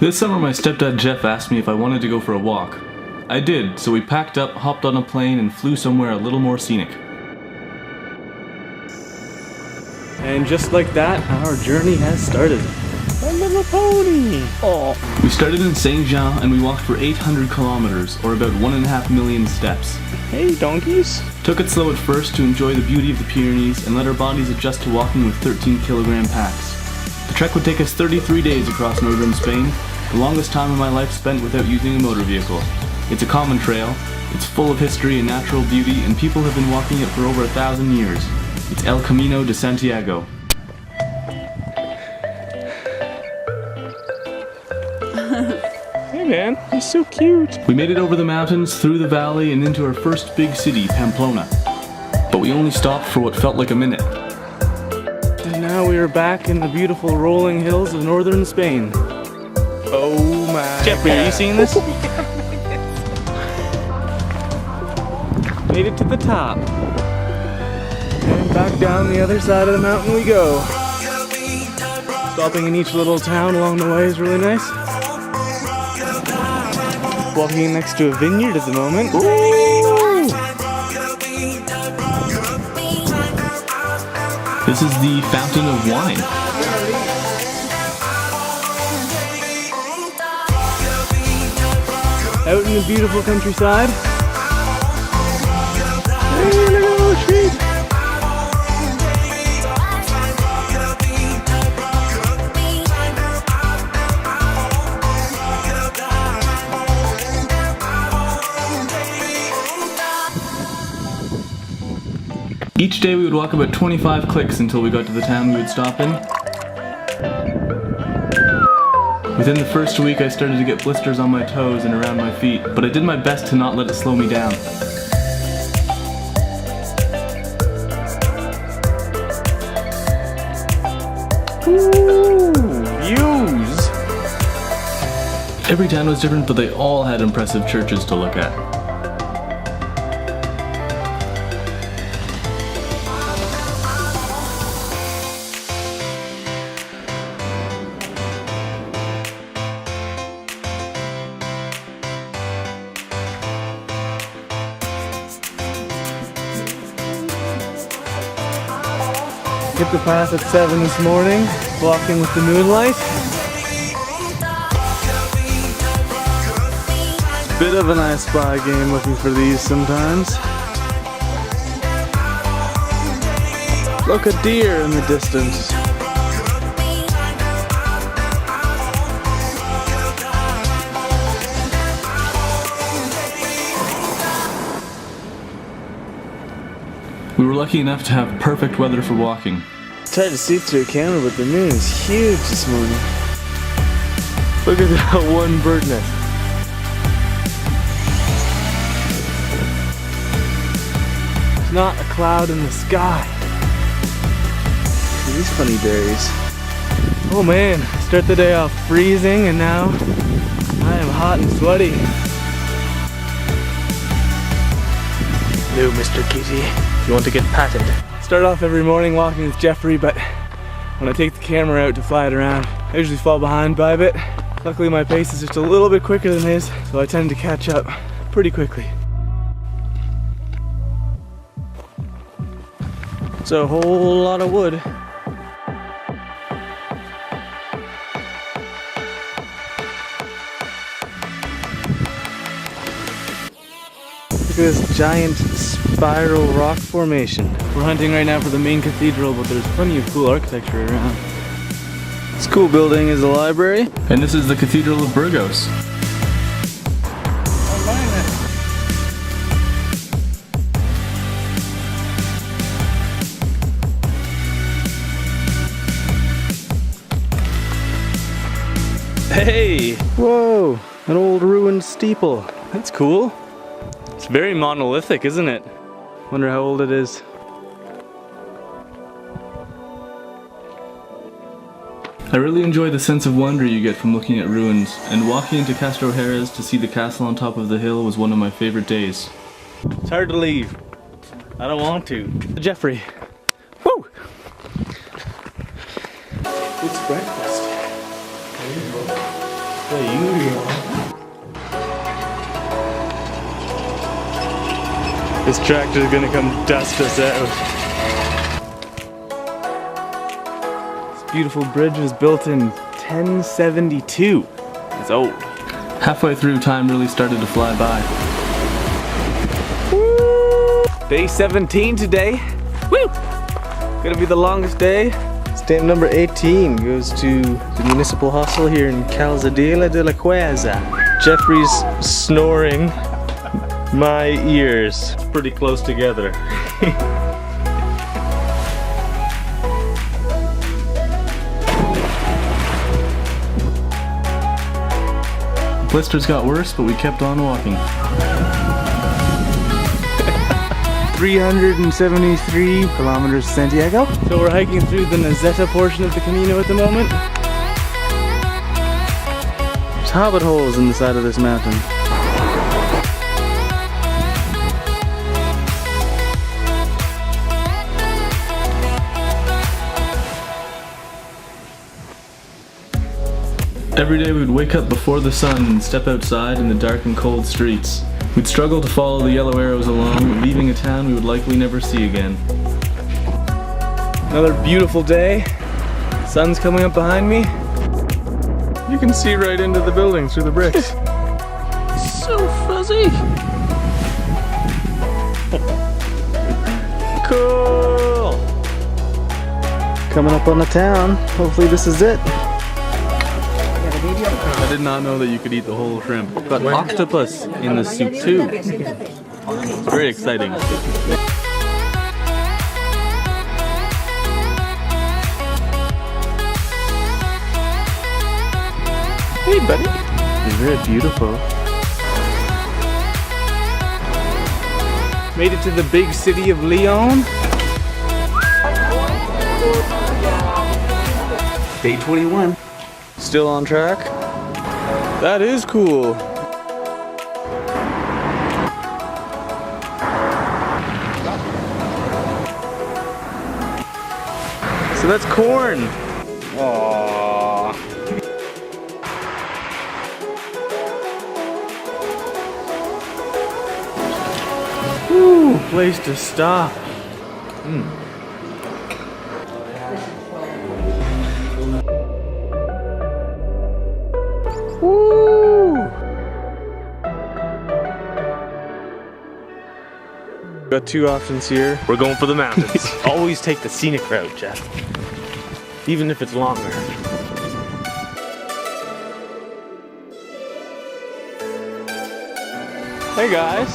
This summer my stepdad Jeff asked me if I wanted to go for a walk. I did, so we packed up, hopped on a plane, and flew somewhere a little more scenic. And just like that, our journey has started. A little pony! Oh. We started in Saint-Jean and we walked for 800 kilometers, or about 1.5 million steps. Hey, donkeys! Took it slow at first to enjoy the beauty of the Pyrenees and let our bodies adjust to walking with 13-kilogram packs. The trek would take us 33 days across northern Spain, the longest time of my life spent without using a motor vehicle. It's a common trail, it's full of history and natural beauty, and people have been walking it for over 1,000 years. It's El Camino de Santiago. Hey man, he's so cute. We made it over the mountains, through the valley, and into our first big city, Pamplona. But we only stopped for what felt like a minute. And now we are back in the beautiful rolling hills of northern Spain. Oh my Jeffrey, God. Are you seeing this? Made it to the top. And back down the other side of the mountain we go. Stopping in each little town along the way is really nice. Walking next to a vineyard at the moment. Ooh. This is the fountain of wine. Out in the beautiful countryside. Hey, look at all the sheep. Each day we would walk about 25 clicks until we got to the town we would stop in. Within the first week I started to get blisters on my toes and around my feet, but I did my best to not let it slow me down. Ooh, views! Every town was different, but they all had impressive churches to look at. Hit the path at 7 this morning, walking with the moonlight. Bit of an I Spy game looking for these sometimes. Look, a deer in the distance. We were lucky enough to have perfect weather for walking. It's hard to see through a camera, but the moon is huge this morning. Look at that one bird nest. There's not a cloud in the sky. Look at these funny berries. Oh man, start the day off freezing and now I am hot and sweaty. Hello, Mr. Kitty. You want to get patted? Start off every morning walking with Jeffrey, but when I take the camera out to fly it around, I usually fall behind by a bit. Luckily my pace is just a little bit quicker than his, so I tend to catch up pretty quickly. It's a whole lot of wood. Look at this giant spiral rock formation. We're hunting right now for the main cathedral, but there's plenty of cool architecture around. This cool building is a library. And this is the Cathedral of Burgos. Hey! Whoa! An old ruined steeple. That's cool. It's very monolithic, isn't it? Wonder how old it is. I really enjoy the sense of wonder you get from looking at ruins, and walking into Castro Jerez to see the castle on top of the hill was one of my favorite days. It's hard to leave. I don't want to. Jeffrey. Woo! It's breakfast. This tractor is gonna come dust us out. This beautiful bridge was built in 1072. It's old. Halfway through, time really started to fly by. Woo! Day 17 today. Woo! Gonna be the longest day. Stamp number 18 goes to the municipal hostel here in Calzadilla de la Cueza. Jeffrey's snoring my ears. It's pretty close together. Blisters got worse, but we kept on walking. 373 kilometers to Santiago. So we're hiking through the Nazeta portion of the Camino at the moment. There's hobbit holes in the side of this mountain. Every day we'd wake up before the sun and step outside in the dark and cold streets. We'd struggle to follow the yellow arrows along, leaving a town we would likely never see again. Another beautiful day. Sun's coming up behind me. You can see right into the building through the bricks. So fuzzy! Cool! Coming up on the town. Hopefully this is it. I did not know that you could eat the whole shrimp. Got octopus in the soup too. It's very exciting. Hey buddy. You're very beautiful. Made it to the big city of Leon. Day 21. Still on track. That is cool. So that's corn. Aww. Woo, place to stop. Woo! Got two options here. We're going for the mountains. Always take the scenic route, Jeff. Even if it's longer. Hey guys.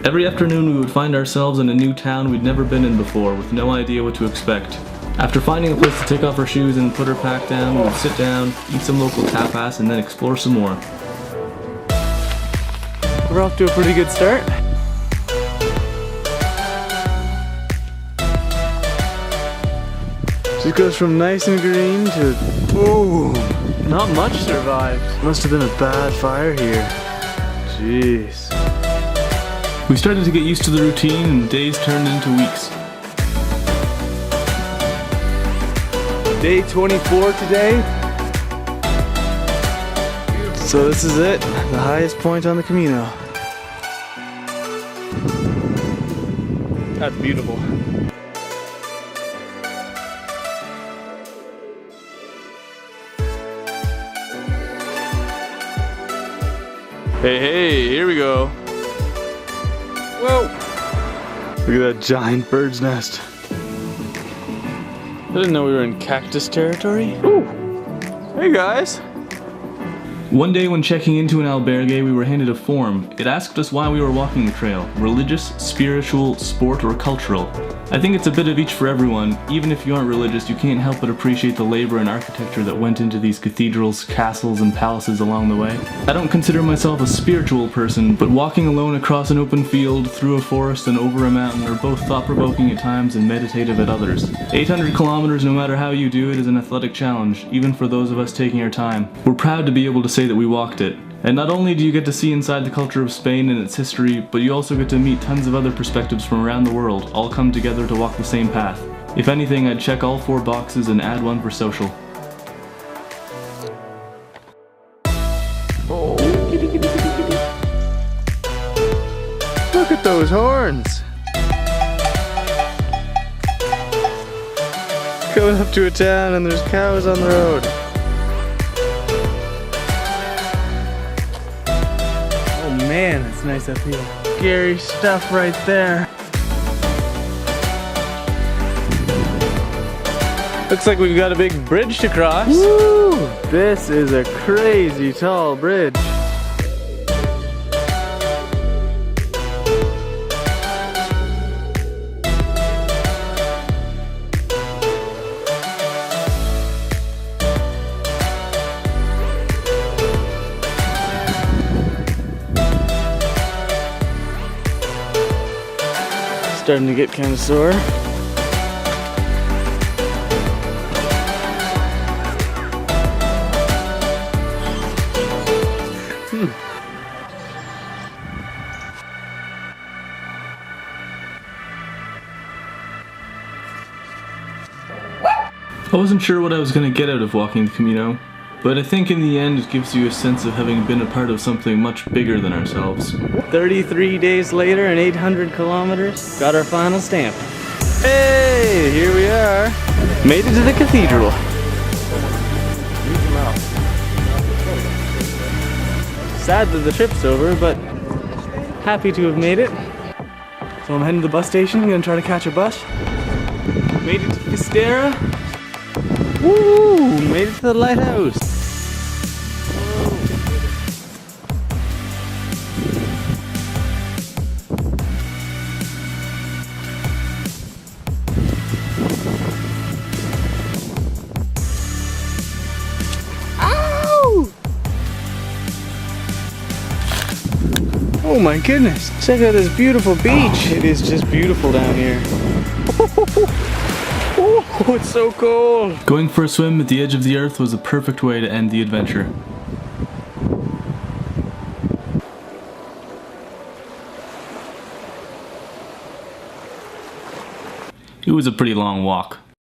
Every afternoon we would find ourselves in a new town we'd never been in before, with no idea what to expect. After finding a place to take off our shoes and put our pack down, we would sit down, eat some local tapas, and then explore some more. We're off to a pretty good start. Just goes from nice and green to, ooh, not much survived. Must have been a bad fire here. Jeez. We started to get used to the routine and days turned into weeks. Day 24 today. So this is it, the highest point on the Camino. That's beautiful. Hey, hey, here we go. Whoa! Look at that giant bird's nest. I didn't know we were in cactus territory. Ooh! Hey guys! One day when checking into an albergue, we were handed a form. It asked us why we were walking the trail, religious, spiritual, sport, or cultural. I think it's a bit of each for everyone. Even if you aren't religious, you can't help but appreciate the labor and architecture that went into these cathedrals, castles, and palaces along the way. I don't consider myself a spiritual person, but walking alone across an open field, through a forest, and over a mountain are both thought-provoking at times and meditative at others. 800 kilometers, no matter how you do it, is an athletic challenge, even for those of us taking our time. We're proud to be able to say that we walked it. And not only do you get to see inside the culture of Spain and its history, but you also get to meet tons of other perspectives from around the world, all come together to walk the same path. If anything, I'd check all 4 boxes and add 1 for social. Oh. Look at those horns! Going up to a town and there's cows on the road. Man, it's nice up here. Scary stuff right there. Looks like we've got a big bridge to cross. Woo! This is a crazy tall bridge. Starting to get kind of sore. I wasn't sure what I was going to get out of walking the Camino, but I think in the end it gives you a sense of having been a part of something much bigger than ourselves. 33 days later and 800 kilometers, got our final stamp. Hey, here we are. Made it to the cathedral. Sad that the trip's over, but happy to have made it. So I'm heading to the bus station, I'm gonna try to catch a bus. Made it to Fistera. Woo! Made it to the lighthouse. Ow! Oh my goodness, check out this beautiful beach. It is just beautiful down here. Oh, it's so cold. Going for a swim at the edge of the earth was a perfect way to end the adventure. It was a pretty long walk.